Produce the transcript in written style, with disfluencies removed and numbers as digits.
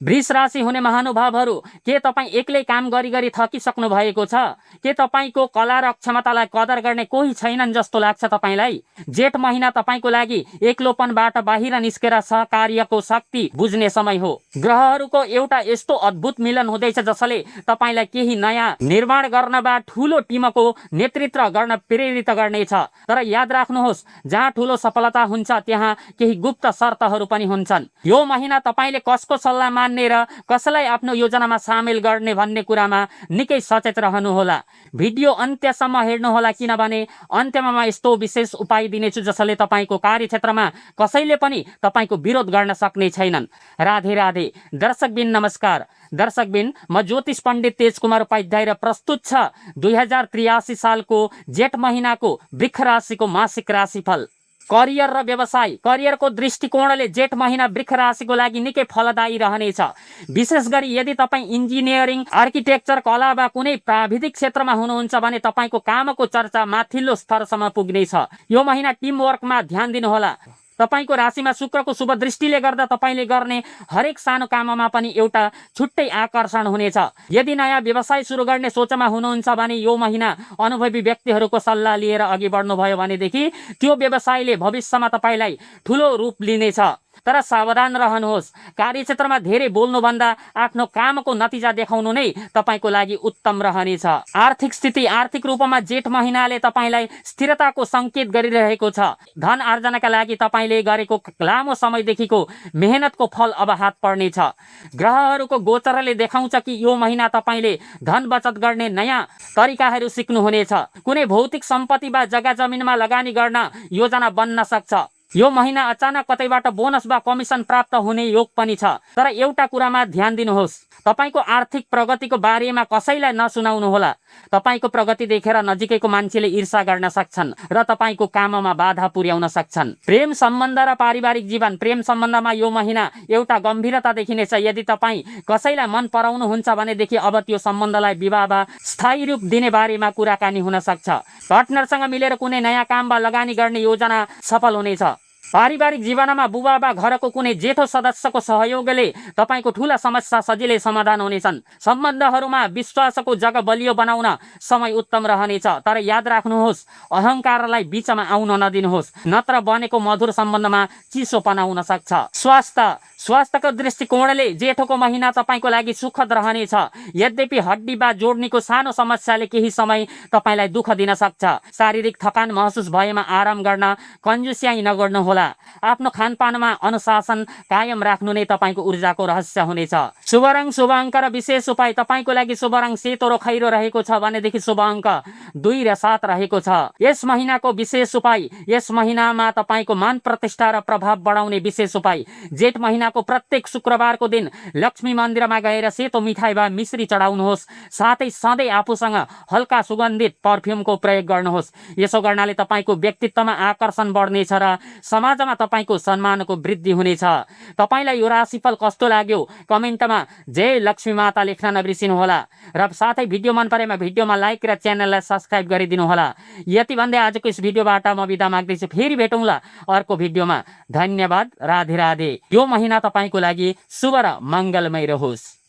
वृष राशि हुने महानुभावहरू, के तपाईँ एक्लै काम गरी गरी थकिसक्नु भएको छ? के तपाईँको कला र क्षमतालाई कदर गर्ने कोही छैनन् जस्तो लाग्छ तपाईँलाई? जेठ महिना तपाईँको लागि एक्लोपनबाट बाहिर निस्केर सहकार्यको शक्ति बुझ्ने समय हो। ग्रहहरूको एउटा यस्तो अद्भुत मिलन हुँदैछ जसले तपाईँलाई केही नयाँ निर्माण गर्नमा ठुलो टिमको नेतृत्व गर्न प्रेरित गर्नेछ। तर याद राख्नुहोस्, जहाँ ठुलो सफलता हुन्छ त्यहाँ केही गुप्त शर्तहरू पनि हुन्छन्। यो महिना तपाईँले कसको सल्लाह मान्ने र कसलाई आफ्नो योजनामा सामेल गर्ने भन्ने कुरामा निकै सचेत रहनुहोला। भिडियो अन्त्यसम्म हेर्नुहोला, किनभने अन्त्यमा म यस्तो विशेष उपाय दिनेछु जसले तपाईँको कार्यक्षेत्रमा कसैले पनि तपाईँको विरोध गर्न सक्ने छैनन्। राधे राधे। दर्शकबिन नमस्कार। दर्शकबिन, म ज्योतिष पण्डित तेजकुमार उपाध्याय र प्रस्तुत छ 2083 सालको जेठ महिनाको वृष राशिको मासिक राशिफल। करियर र व्यवसाय। करियरको दृष्टिकोणले जेठ महिना वृष राशिको लागि निकै फलदायी रहनेछ। विशेष गरी यदि तपाईँ इन्जिनियरिङ, आर्किटेक्चर, कला वा कुनै प्राविधिक क्षेत्रमा हुनुहुन्छ भने तपाईँको कामको चर्चा माथिल्लो स्तरसम्म पुग्नेछ। यो महिना टिमवर्कमा ध्यान दिनुहोला। तपाईको राशिमा शुक्रको शुभ दृष्टिले गर्दा तपाईले गर्ने हरेक सानो काममा पनि एउटा छुट्टै आकर्षण हुनेछ। यदि नयाँ व्यवसाय सुरु गर्ने सोचमा हुनुहुन्छ भने यो महिना अनुभवी व्यक्तिहरूको सल्लाह लिएर अघि बढ्नुभयो भनेदेखि त्यो व्यवसायले भविष्यमा तपाईलाई ठुलो रूप लिनेछ। तर सावधान रहनुहोस्, कार्यक्षेत्रमा धेरै बोल्नुभन्दा आफ्नो कामको नतिजा देखाउनु नै तपाईको लागि उत्तम रहनेछ। आर्थिक स्थिति। आर्थिक रूपमा जेठ महिनाले तपाईलाई स्थिरताको संकेत गरिरहेको छ। धन आर्जनका लागि तपाईले गरेको लामो समयदेखिको मेहनतको फल अब हात पर्नेछ। ग्रहहरूको गोचरले देखाउँछ कि यो महिना तपाईले धन बचत गर्ने नयाँ तरिकाहरू सिक्नुहुनेछ। कुनै भौतिक सम्पत्ति वा जग्गा जमिनमा लगानी गर्न योजना बन्न सक्छ। यो महिना अचानक कतैबाट बोनस वा कमिसन प्राप्त हुने योग पनि छ। तर एउटा कुरामा ध्यान दिनुहोस्, तपाईको आर्थिक प्रगतिको बारेमा कसैलाई नसुनाउनुहोला। तपाईको प्रगति देखेर नजिकैको मान्छेले ईर्ष्या गर्न सक्छन् र तपाईको काममा बाधा पुर्याउन सक्छन्। प्रेम सम्बन्ध र पारिवारिक जीवन। प्रेम सम्बन्धमा यो महिना एउटा गम्भीरता देखिनेछ। यदि तपाईँ कसैलाई मन पराउनुहुन्छ भनेदेखि अब त्यो सम्बन्धलाई विवाह वा स्थायी रूप दिने बारेमा कुराकानी हुन सक्छ। पार्टनरसँग मिलेर कुनै नयाँ काम वा लगानी गर्ने योजना सफल हुनेछ। पारिवारिक जीवनमा बुबा वा घरको कुनै जेठो सदस्यको सहयोगले तपाईको ठूला समस्या सजिलै समाधान हुनेछन्। सम्बन्धहरूमा विश्वासको जग्गा बलियो बनाउन समय उत्तम रहनेछ। तर याद राख्नुहोस्, अहंकारलाई बीचमा आउन नदिनुहोस्, नत्र बनेको मधुर सम्बन्धमा चिसो बनाउन सक्छ। स्वास्थ्यको दृष्टिकोणले जेठोको महिना तपाईको लागि सुखद रहनेछ। यद्यपि हड्डी वा जोड्नीको सानो समस्याले केही समय तपाईलाई दुःख दिन सक्छ। शारीरिक थकान महसुस भएमा आराम गर्न कन्जुस्याइ नगर्नुहोला। आफ्नो खानपानमा अनुशासन कायम राख्नु नै तपाईको ऊर्जाको रहस्य हुनेछ। शुभ रङ, शुभ अङ्क र विशेष उपाय। तपाईको लागि शुभ रङ सेतो र खैरो रहेको छ भनेदेखि शुभ अङ्क 2 र 7 रहेको छ। यस महिनाको विशेष उपाय। यस महिनामा तपाईको मान प्रतिष्ठा र प्रभाव बढाउने विशेष उपाय। जेठ महिनाको प्रत्येक शुक्रबारको दिन लक्ष्मी मन्दिरमा गएर सेतो मिठाई वा मिश्री चढाउनुहोस्। साथै सधैँ आफूसँग हल्का सुगन्धित पर्फ्युमको प्रयोग गर्नुहोस्। यसो गर्नाले तपाईको व्यक्तित्वमा आकर्षण बढ्नेछ र समाजमा तपाईको सम्मानको वृद्धि हुनेछ। तपाईलाई यो राशिफल कस्तो लाग्यो कमेन्टमा जय लक्ष्मी माता लेख्न नबिर्सिनुहोला। र साथै भिडियो मन परेमा भिडियोमा लाइक र च्यानललाई सब्स्क्राइब गरिदिनुहोला। यति भन्दै आजको यस भिडियोबाट म बिदा माग्दैछु। फेरि भेटौँला अर्को भिडियोमा। धन्यवाद। राधे राधे। यो महिना तपाईको लागि शुभ र मङ्गलमय रहोस्।